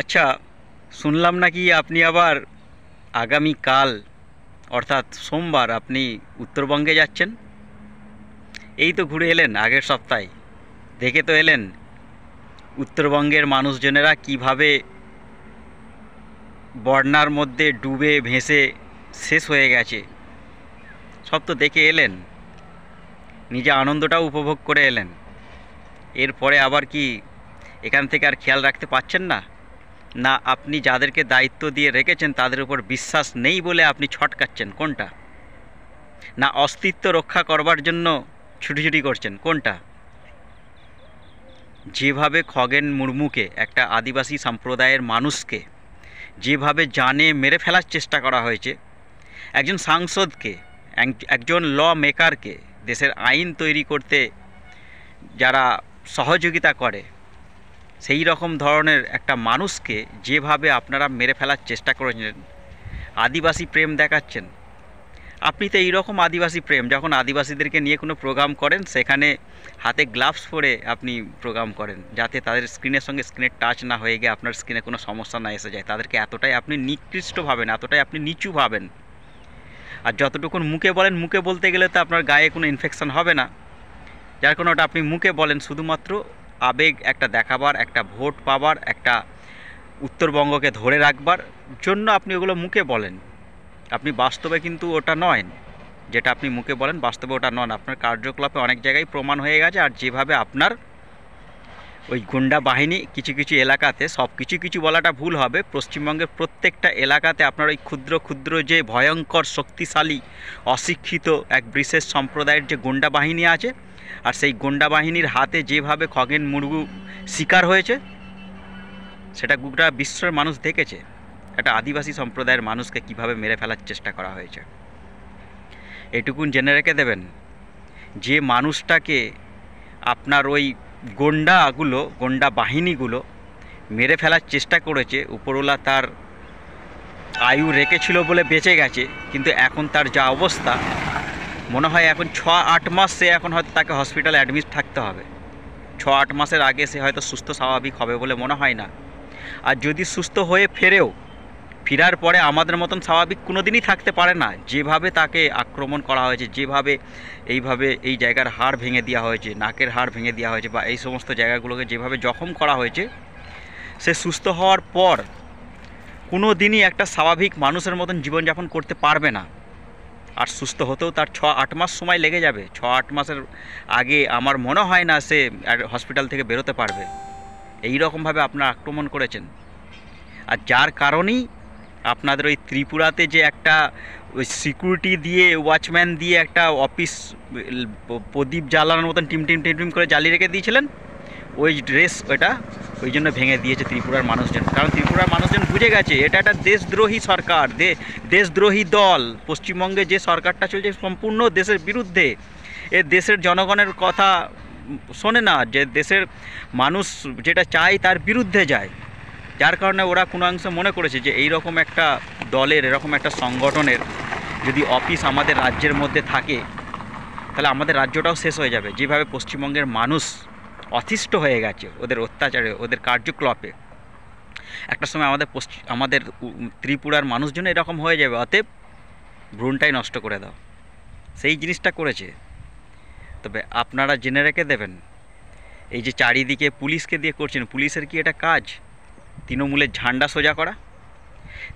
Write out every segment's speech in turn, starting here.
আচ্ছা, শুনলাম নাকি আপনি আবার আগামীকাল অর্থাৎ সোমবার আপনি উত্তরবঙ্গে যাচ্ছেন। এই তো ঘুরে এলেন আগের সপ্তাহে, দেখে তো এলেন উত্তরবঙ্গের মানুষজনেরা কিভাবে বন্যার মধ্যে ডুবে ভেসে শেষ হয়ে গেছে। সব তো দেখে এলেন, নিজে আনন্দটাও উপভোগ করে এলেন। এরপরে আবার কি এখান থেকে আর খেয়াল রাখতে পারছেন না? না আপনি যাদেরকে দায়িত্ব দিয়ে রেখেছেন তাদের উপর বিশ্বাস নেই বলে আপনি ছটকাচ্ছেন, কোনটা? না অস্তিত্ব রক্ষা করবার জন্য ছুটোছুটি করছেন, কোনটা? যেভাবে খগেন মুর্মুকে, একটা আদিবাসী সম্প্রদায়ের মানুষকে যেভাবে জানে মেরে ফেলার চেষ্টা করা হয়েছে, একজন সাংসদকে, একজন ল মেকারকে, দেশের আইন তৈরি করতে যারা সহযোগিতা করে সেই রকম ধরনের একটা মানুষকে যেভাবে আপনারা মেরে ফেলার চেষ্টা করেছেন, আদিবাসী প্রেম দেখাচ্ছেন। আপনি তো এইরকম আদিবাসী প্রেম, যখন আদিবাসীদেরকে নিয়ে কোনো প্রোগ্রাম করেন সেখানে হাতে গ্লাভস পরে আপনি প্রোগ্রাম করেন, যাতে তাদের স্ক্রিনের সঙ্গে স্ক্রিনের টাচ না হয়ে গিয়ে আপনার স্ক্রিনে কোনো সমস্যা না এসে যায়। তাদেরকে এতটাই আপনি নিকৃষ্ট ভাবেন, এতটাই আপনি নিচু ভাবেন। আর যতটুকুন মুখে বলেন, মুখে বলতে গেলে তো আপনার গায়ে কোনো ইনফেকশন হবে না, যার কোনো ওটা আপনি মুখে বলেন শুধুমাত্র আবেগ একটা দেখাবার, একটা ভোট পাবার, একটা উত্তরবঙ্গকে ধরে রাখবার জন্য আপনি ওগুলো মুখে বলেন। আপনি বাস্তবে কিন্তু ওটা নয়, যেটা আপনি মুখে বলেন বাস্তবে ওটা নন। আপনার কার্যকলাপে অনেক জায়গায় প্রমাণ হয়ে গেছে। আর যেভাবে আপনার ওই গুন্ডা বাহিনী কিছু কিছু এলাকাতে, সব কিছু কিছু বলাটা ভুল হবে, পশ্চিমবঙ্গের প্রত্যেকটা এলাকাতে আপনার ওই ক্ষুদ্র ক্ষুদ্র যে ভয়ঙ্কর শক্তিশালী অশিক্ষিত এক বিশেষ সম্প্রদায়ের যে গুন্ডা বাহিনী আছে, আর সেই গুন্ডা বাহিনীর হাতে যেভাবে খগেন মুর্মু শিকার হয়েছে সেটা গোটা বিশ্বের মানুষ দেখেছে। একটা আদিবাসী সম্প্রদায়ের মানুষকে কিভাবে মেরে ফেলার চেষ্টা করা হয়েছে। এটুকুন জেনে রেখে দেবেন, যে মানুষটাকে আপনার ওই গোন্ডা বাহিনীগুলো মেরে ফেলার চেষ্টা করেছে, উপরওয়ালা তার আয়ু রেখেছিল বলে বেঁচে গেছে, কিন্তু এখন তার যা অবস্থা, মনে হয় এখন 6-8 মাস সে এখন হয়তো তাকে হসপিটালে অ্যাডমিট থাকতে হবে। 6-8 মাসের আগে সে হয়তো সুস্থ স্বাভাবিক হবে বলে মনে হয় না। আর যদি সুস্থ হয়ে ফেরার পরে আমাদের মতন স্বাভাবিক কোনো দিনই থাকতে পারে না। যেভাবে তাকে আক্রমণ করা হয়েছে, যেভাবে এইভাবে এই জায়গার হাড় ভেঙে দেওয়া হয়েছে, নাকের হাড় ভেঙে দেওয়া হয়েছে, বা এই সমস্ত জায়গাগুলোকে যেভাবে জখম করা হয়েছে, সে সুস্থ হওয়ার পর কোনো দিনই একটা স্বাভাবিক মানুষের মতন জীবনযাপন করতে পারবে না। আর সুস্থ হতেও তার 6-8 মাস সময় লেগে যাবে। 6-8 মাসের আগে আমার মনে হয় না সে হসপিটাল থেকে বেরোতে পারবে। এই রকমভাবে আপনারা আক্রমণ করেছেন। আর যার কারণেই আপনাদের ওই ত্রিপুরাতে যে একটা ওই সিকিউরিটি দিয়ে, ওয়াচম্যান দিয়ে একটা অফিস প্রদীপ জ্বালানোর মতন টিম টিম টিম টিম করে জ্বালিয়ে রেখে দিয়েছিলেন, ওই ড্রেস ওটা ওই জন্য ভেঙে দিয়েছে ত্রিপুরার মানুষজন। কারণ ত্রিপুরার মানুষজন বুঝে গেছে এটা একটা দেশদ্রোহী সরকার, দেশদ্রোহী দল। পশ্চিমবঙ্গে যে সরকারটা চলছে সম্পূর্ণ দেশের বিরুদ্ধে। এ দেশের জনগণের কথা শোনে না, যে দেশের মানুষ যেটা চায় তার বিরুদ্ধে যায়। যার কারণে ওরা কোনো অংশে মনে করেছে যে এই রকম একটা দলের, এরকম একটা সংগঠনের যদি অফিস আমাদের রাজ্যের মধ্যে থাকে তাহলে আমাদের রাজ্যটাও শেষ হয়ে যাবে। যেভাবে পশ্চিমবঙ্গের মানুষ অতিষ্ঠ হয়ে গেছে ওদের অত্যাচারে, ওদের কার্যকলাপে, একটা সময় আমাদের ত্রিপুরার মানুষজন এরকম হয়ে যাবে। অতএব ভ্রূণটাই নষ্ট করে দাও, সেই জিনিসটা করেছে। তবে আপনারা জেনে রেখে দেবেন, এই যে চারিদিকে পুলিশকে দিয়ে করছেন, পুলিশের কি এটা কাজ তৃণমূলের ঝান্ডা সোজা করা?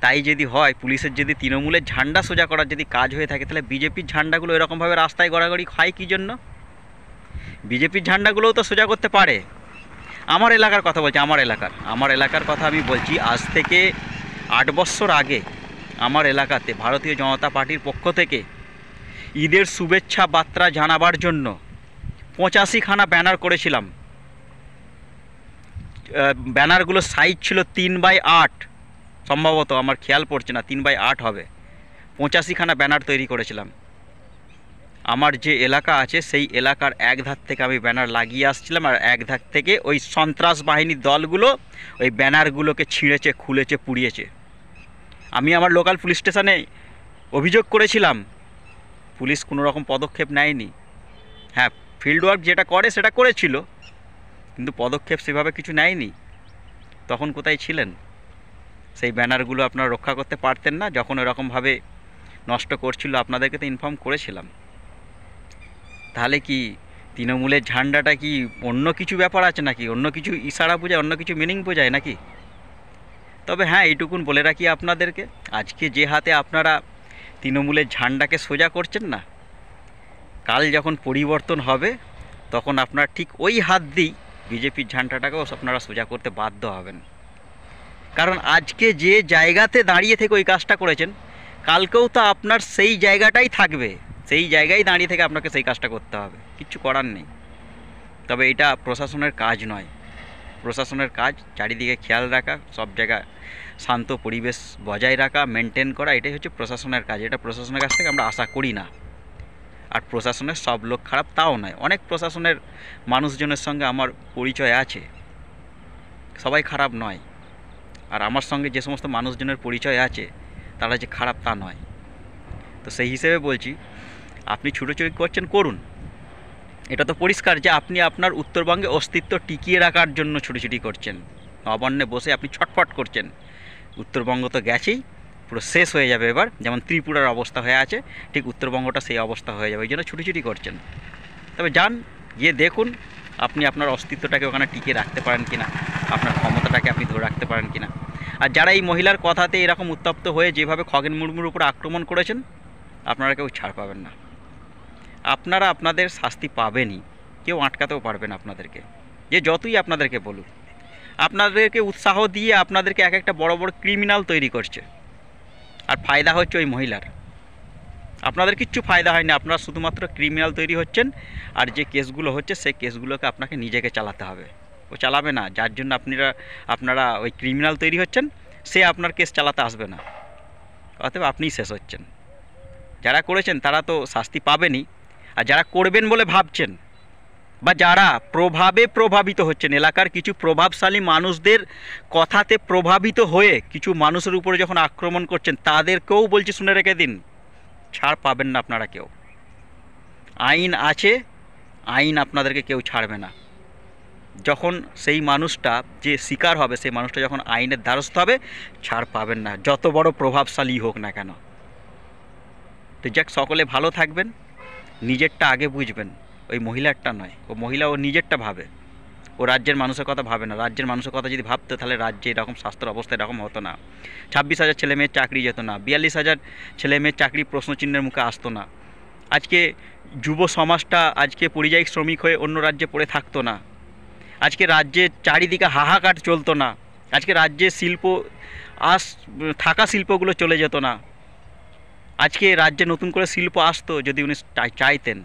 তাই যদি হয়, পুলিশের যদি তৃণমূলের ঝান্ডা সোজা করার যদি কাজ হয়ে থাকে, তাহলে বিজেপির ঝান্ডাগুলো এরকমভাবে রাস্তায় গড়াগড়ি খায় কী জন্য? বিজেপির ঝান্ডাগুলোও তো সোজা করতে পারে। আমার এলাকার কথা বলছি, আমার এলাকার কথা আমি বলছি। আজ থেকে 8 বছর আগে আমার এলাকাতে ভারতীয় জনতা পার্টির পক্ষ থেকে ঈদের শুভেচ্ছা বার্তা জানাবার জন্য 85খানা ব্যানার করেছিলাম। ব্যানারগুলোর সাইজ ছিল 3x8, সম্ভবত আমার খেয়াল পড়ছে না, 3x8 হবে। 85খানা ব্যানার তৈরি করেছিলাম। আমার যে এলাকা আছে সেই এলাকার এক ধার থেকে আমি ব্যানার লাগিয়ে আসছিলাম, আর এক ধার থেকে ওই সন্ত্রাস বাহিনীর দলগুলো ওই ব্যানারগুলোকে ছিঁড়েছে, খুলেছে, পুড়িয়েছে। আমি আমার লোকাল পুলিশ স্টেশনে অভিযোগ করেছিলাম, পুলিশ কোনো রকম পদক্ষেপ নেয়নি। হ্যাঁ, ফিল্ড ওয়ার্ক যেটা করে সেটা করেছিল, কিন্তু পদক্ষেপ সেভাবে কিছু নেয়নি। তখন কোথায় ছিলেন? সেই ব্যানারগুলো আপনারা রক্ষা করতে পারতেন না? যখন এরকমভাবে নষ্ট করছিল আপনাদেরকে তো ইনফর্ম করেছিলাম। তাহলে কি তৃণমূলের ঝান্ডাটা কি অন্য কিছু ব্যাপার আছে নাকি? অন্য কিছু ইশারা বোঝায়, অন্য কিছু মিনিং বোঝায় নাকি? তবে হ্যাঁ, এইটুকুন বলে রাখি আপনাদেরকে, আজকে যে হাতে আপনারা তৃণমূলের ঝান্ডাকে সোজা করছেন না, কাল যখন পরিবর্তন হবে তখন আপনারা ঠিক ওই হাত দিয়েই বিজেপির ঝান্ডাটাকেও আপনারা সোজা করতে বাধ্য হবেন। কারণ আজকে যে জায়গাতে দাঁড়িয়ে থেকে ওই কাজটা করেছেন, কালকেও তো আপনার সেই জায়গাটাই থাকবে, সেই জায়গায় দাঁড়িয়ে থেকে আপনাকে সেই কাজটা করতে হবে, কিচ্ছু করার নেই। তবে এটা প্রশাসনের কাজ নয়। প্রশাসনের কাজ চারিদিকে খেয়াল রাখা, সব জায়গায় শান্ত পরিবেশ বজায় রাখা, মেনটেন করা, এটাই হচ্ছে প্রশাসনের কাজ। এটা প্রশাসনের কাছ থেকে আমরা আশা করি না। আর প্রশাসনের সব লোক খারাপ তাও নয়, অনেক প্রশাসনের মানুষজনের সঙ্গে আমার পরিচয় আছে, সবাই খারাপ নয়। আর আমার সঙ্গে যে সমস্ত মানুষজনের পরিচয় আছে তারা যে খারাপ তা নয়। তো সেই হিসেবে বলছি, আপনি ছুটোছুটি করছেন, করুন। এটা তো পরিষ্কার যে আপনি আপনার উত্তরবঙ্গে অস্তিত্ব টিকিয়ে রাখার জন্য ছুটোছুটি করছেন। নবান্নে বসে আপনি ছটফট করছেন, উত্তরবঙ্গ তো গেছেই, পুরো শেষ হয়ে যাবে এবার। যেমন ত্রিপুরার অবস্থা হয়ে আছে, ঠিক উত্তরবঙ্গটা সেই অবস্থা হয়ে যাবে, ওই জন্য ছুটোছুটি করছেন। তবে যান, গিয়ে দেখুন আপনি আপনার অস্তিত্বটাকে ওখানে টিকিয়ে রাখতে পারেন কিনা, আপনার ক্ষমতাটাকে আপনি ধরে রাখতে পারেন কিনা। আর যারা এই মহিলার কথাতে এরকম উত্তপ্ত হয়ে যেভাবে খগেন মুর্মুর উপর আক্রমণ করেছেন, আপনারা কেউ ছাড় পাবেন না। আপনারা আপনাদের শাস্তি পাবেনই, কেউ আটকাতেও পারবে না আপনাদেরকে, যে যতই আপনাদেরকে বলুক। আপনাদেরকে উৎসাহ দিয়ে আপনাদেরকে এক একটা বড় বড় ক্রিমিনাল তৈরি করছে, আর ফায়দা হচ্ছে ওই মহিলার। আপনাদের কিচ্ছু ফায়দা হয়নি, আপনারা শুধুমাত্র ক্রিমিনাল তৈরি হচ্ছেন। আর যে কেসগুলো হচ্ছে সেই কেসগুলোকে আপনাকে নিজেকে চালাতে হবে, ও চালাবে না। যার জন্য আপনারা ওই ক্রিমিনাল তৈরি হচ্ছেন, সে আপনার কেস চালাতে আসবে না, অতএব আপনিই শেষ হচ্ছেন। যারা করেছেন তারা তো শাস্তি পাবেনই, আর যারা করবেন বলে ভাবছেন বা যারা প্রভাবিত হচ্ছেন, এলাকার কিছু প্রভাবশালী মানুষদের কথাতে প্রভাবিত হয়ে কিছু মানুষের উপরে যখন আক্রমণ করছেন, তাদেরকেও বলছি শুনে রেখে দিন, ছাড় পাবেন না আপনারা কেউ। আইন আছে, আইন আপনাদেরকে কেউ ছাড়বে না। যখন সেই মানুষটা যে শিকার হবে, সেই মানুষটা যখন আইনের দ্বারস্থ হবে, ছাড় পাবেন না, যত বড় প্রভাবশালী হোক না কেন। তো যাক, সকলে ভালো থাকবেন, নিজেরটা আগে বুঝবেন, ওই মহিলারটা নয়। ও মহিলা ও নিজেরটা ভাবে, ও রাজ্যের মানুষের কথা ভাবে না। রাজ্যের মানুষের কথা যদি ভাবতো তাহলে রাজ্যে এরকম স্বাস্থ্যের অবস্থা এরকম হতো না। 26,000 ছেলেমেয়ের চাকরি যেত না, 42,000 ছেলেমেয়ের চাকরি প্রশ্নচিহ্নের মুখে আসতো না। আজকে যুব সমাজটা আজকে পরিযায়ী শ্রমিক হয়ে অন্য রাজ্যে পড়ে থাকতো না। আজকে রাজ্যে চারিদিকে হাহাকার চলতো না। আজকে রাজ্যে থাকা শিল্পগুলো চলে যেত না। আজকে রাজ্যে নতুন করে শিল্প আসতো যদি উনি চাইতেন,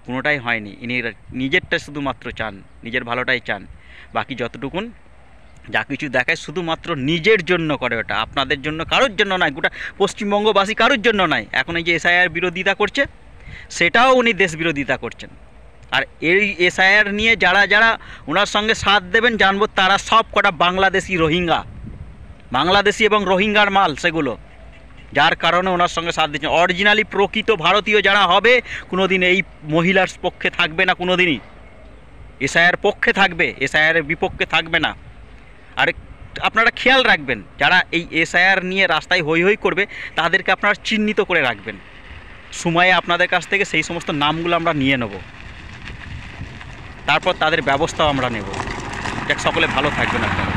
কোনোটাই হয়নি। ইনি নিজেরটা শুধুমাত্র চান, নিজের ভালোটাই চান। বাকি যতটুকুন যা কিছু দেখায় শুধুমাত্র নিজের জন্য করে, ওটা আপনাদের জন্য, কারোর জন্য নয়, গোটা পশ্চিমবঙ্গবাসী কারোর জন্য নয়। এখন এই যে এসআইআর বিরোধিতা করছে, সেটাও উনি দেশ বিরোধিতা করছেন। আর এই এসআইআর নিয়ে যারা ওনার সঙ্গে সাথ দেবেন, জানবো তারা সব কটা বাংলাদেশি এবং রোহিঙ্গার মাল সেগুলো, যার কারণে ওনার সঙ্গে সাথ দিচ্ছেন। অরিজিনালি প্রকৃত ভারতীয় যারা হবে, কোনোদিন এই মহিলার পক্ষে থাকবে না, কোনোদিনই এসআইআর পক্ষে থাকবে, এসআইআরের বিপক্ষে থাকবে না। আর আপনারা খেয়াল রাখবেন, যারা এই এসআইআর নিয়ে রাস্তায় হৈ হৈ করবে, তাদেরকে আপনারা চিহ্নিত করে রাখবেন। সময়ে আপনাদের কাছ থেকে সেই সমস্ত নামগুলো আমরা নিয়ে নেব, তারপর তাদের ব্যবস্থাও আমরা নেব। যাক, সকলে ভালো থাকবেন আপনারা।